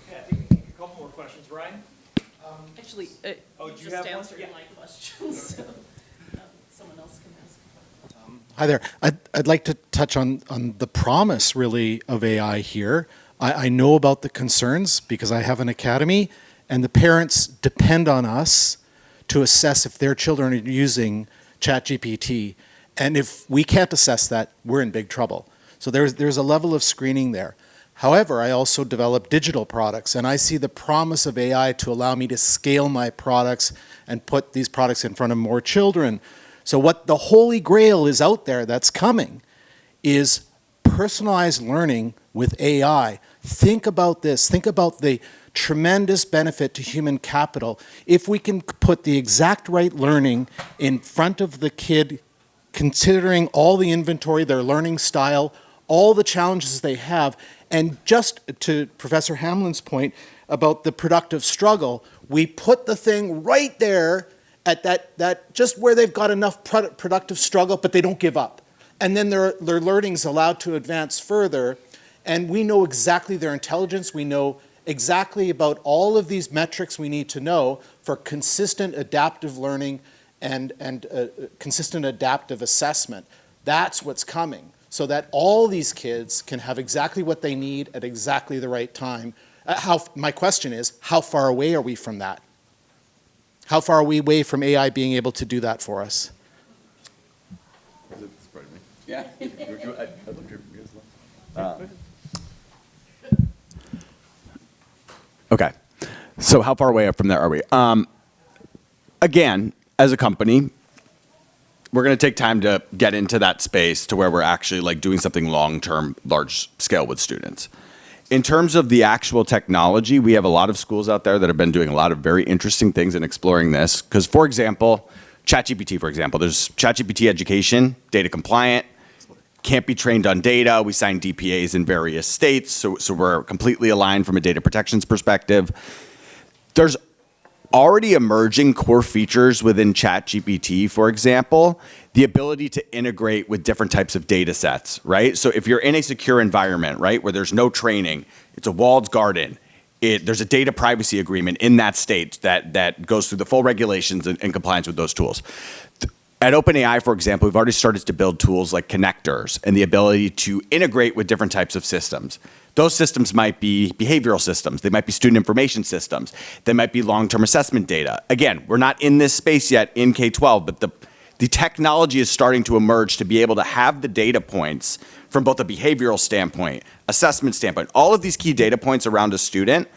Okay, I think we can take a couple more questions. Ryan? Actually, do you just have one? answered Yeah. my questions, so someone else can ask. Hi there. I'd like to touch on the promise, really, of AI here. I know about the concerns because I have an academy, and the parents depend on us to assess if their children are using ChatGPT. And if we can't assess that, we're in big trouble. So there's a level of screening there. However, I also develop digital products, and I see the promise of AI to allow me to scale my products and put these products in front of more children. So what the holy grail is out there that's coming is personalized learning with AI. Think about this. Think about the tremendous benefit to human capital if we can put the exact right learning in front of the kid, considering all the inventory, their learning style, all the challenges they have. And just to Professor Hamlin's point about the productive struggle, we put the thing right there at that just where they've got enough productive struggle, but they don't give up. And then their learning's allowed to advance further. And we know exactly their intelligence. We know exactly about all of these metrics we need to know for consistent adaptive learning and consistent adaptive assessment. That's what's coming, so that all these kids can have exactly what they need at exactly the right time. My question is, how far away are we from that? How far are we away from AI being able to do that for us? Yeah. Okay. So how far away from there are we? Again, as a company, we're going to take time to get into that space to where we're actually like doing something long-term, large scale with students. In terms of the actual technology, we have a lot of schools out there that have been doing a lot of very interesting things and exploring this. Because, for example, ChatGPT, for example, there's ChatGPT education, data compliant, can't be trained on data. We sign DPAs in various states, so we're completely aligned from a data protections perspective. There's already emerging core features within ChatGPT, for example, the ability to integrate with different types of data sets, right? So if you're in a secure environment, right, where there's no training, it's a walled garden, there's a data privacy agreement in that state that goes through the full regulations and compliance with those tools. At OpenAI, for example, we've already started to build tools like connectors and the ability to integrate with different types of systems. Those systems might be behavioral systems. They might be student information systems. They might be long-term assessment data. Again, we're not in this space yet in K-12, but the technology is starting to emerge to be able to have the data points from both a behavioral standpoint, assessment standpoint, all of these key data points around a student,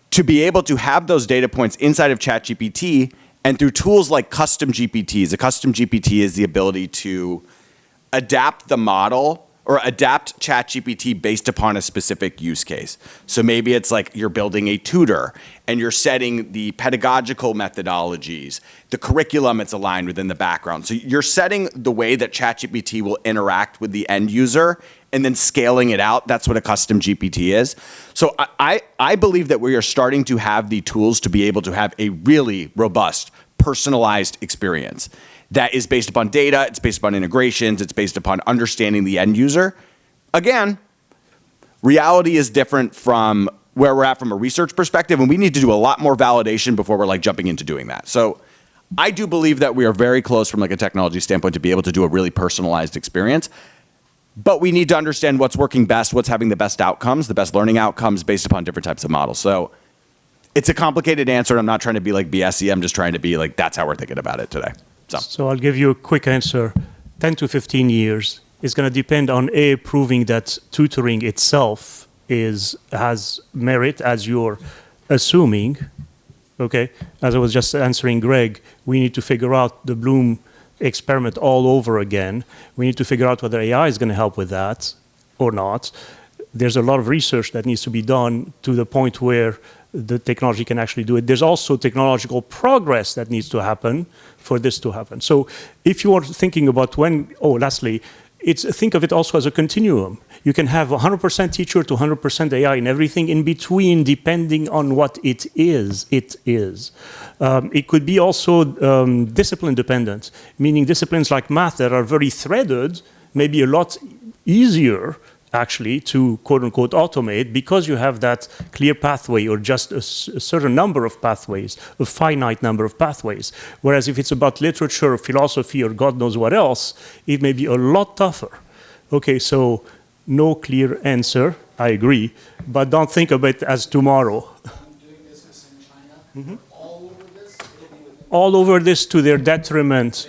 to be able to have those data points inside of ChatGPT. And through tools like custom GPTs, a custom GPT is the ability to adapt the model or adapt ChatGPT based upon a specific use case. So maybe it's like you're building a tutor and you're setting the pedagogical methodologies, the curriculum it's aligned within the background. So you're setting the way that ChatGPT will interact with the end user and then scaling it out. That's what a custom GPT is. So I believe that we are starting to have the tools to be able to have a really robust, personalized experience that is based upon data, it's based upon integrations, it's based upon understanding the end user. Again, reality is different from where we're at from a research perspective, and we need to do a lot more validation before we're like jumping into doing that. So I do believe that we are very close from like a technology standpoint to be able to do a really personalized experience. But we need to understand what's working best, what's having the best outcomes, the best learning outcomes based upon different types of models. So it's a complicated answer, and I'm not trying to be like BSy. I'm just trying to be like, that's how we're thinking about it today. So I'll give you a quick answer. 10 to 15 years. It's going to depend on proving that tutoring itself has merit, as you're assuming. Okay, as I was just answering Greg, we need to figure out the Bloom experiment all over again. We need to figure out whether AI is going to help with that or not. There's a lot of research that needs to be done to the point where the technology can actually do it. There's also technological progress that needs to happen for this to happen. So if you are thinking about lastly, think of it also as a continuum. You can have 100% teacher to 100% AI and everything in between, depending on what it is. It could be also discipline dependent, meaning disciplines like math that are very threaded may be a lot easier actually to quote-unquote automate because you have that clear pathway or just a certain number of pathways, a finite number of pathways. Whereas if it's about literature or philosophy or God knows what else, it may be a lot tougher. Okay, so no clear answer, I agree, but don't think of it as tomorrow. I'm doing business in China. All over this to their detriment.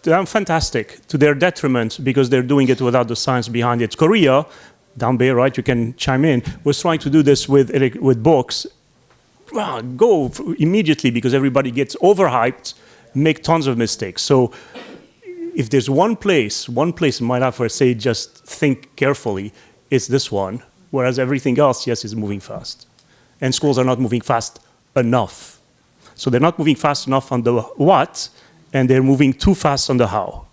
Fantastic, to their detriment, because they're doing it without the science behind it. Korea, down there, right, you can chime in, was trying to do this with books. Well, go immediately, because everybody gets overhyped, make tons of mistakes. So if there's one place in my life where I say just think carefully, it's this one, whereas everything else, yes, is moving fast. And schools are not moving fast enough. So they're not moving fast enough on the what, and they're moving too fast on the how.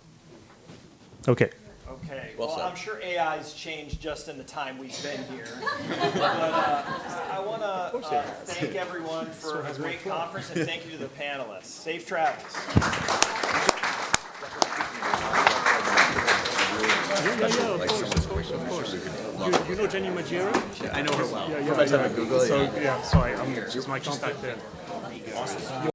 Okay. Okay. Well, I'm sure AI's changed just in the time we've been here. But I want to thank everyone for a great conference, and thank you to the panelists. Safe travels. Of course. You know Jenny Majera? Yeah, I know her well. Sorry, it's my contact there. Awesome.